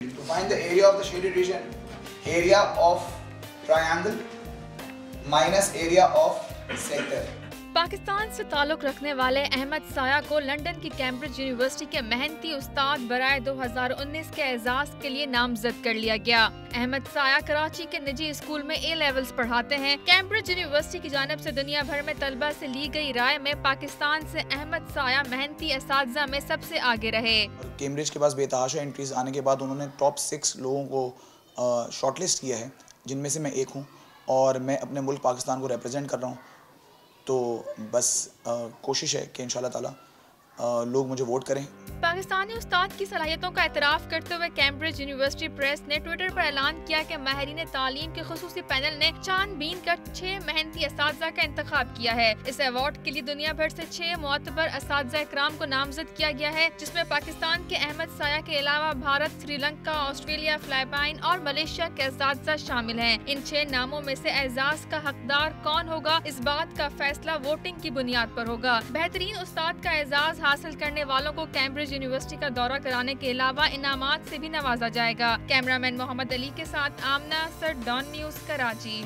To find the area of the shaded region, area of triangle minus area of sector. Pakistan से ताल्लुक़ रखने वाले अहमद साया को लंदन की कैम्ब्रिज यूनिवर्सिटी के मेहनती उस्ताद बराए 2019 के एजाज़ के लिए नामजद कर लिया गया। अहमद साया कराची के निजी स्कूल में ए लेवल्स पढ़ाते हैं। कैम्ब्रिज यूनिवर्सिटी की जानिब से दुनिया भर में तलबा से ली गई राय में पाकिस्तान से अहमद साया मेहनती असातिज़ा में सबसे आगे रहे। कैम्ब्रिज के पास बेतहाशा एंट्रीज आने के बाद उन्होंने टॉप 6 लोगों को शॉर्टलिस्ट किया है, जिनमें से मैं एक हूँ और मैं अपने मुल्क पाकिस्तान को रिप्रेजेंट कर रहा हूँ। तो बस कोशिश है कि इंशाल्लाह ताला लोग मुझे वोट करें। पाकिस्तानी उस्ताद की सलाहियतों का एतराफ़ करते हुए कैम्ब्रिज यूनिवर्सिटी प्रेस ने ट्विटर पर ऐलान किया कि माहिरीन तालीम के खुसूसी पैनल ने छानबीन कर 6 मेहनती असातिज़ा का इंतखाब किया है। इस अवार्ड के लिए दुनिया भर से 6 मुअतबर असातिज़ा इकराम को नामजद किया गया है, जिसमें पाकिस्तान के अहमद साया के अलावा भारत, श्रीलंका, ऑस्ट्रेलिया, फिलिपाइन और मलेशिया के असातिज़ा शामिल हैं। इन 6 नामों में से एजाज़ का हकदार कौन होगा, इस बात का फैसला वोटिंग की बुनियाद पर होगा। बेहतरीन उस्ताद का एजाज़ हासिल करने वालों को कैम्ब्रिज यूनिवर्सिटी का दौरा कराने के अलावा इनामात से भी नवाजा जाएगा। कैमरामैन मोहम्मद अली के साथ आमना सर, डॉन न्यूज़, कराची।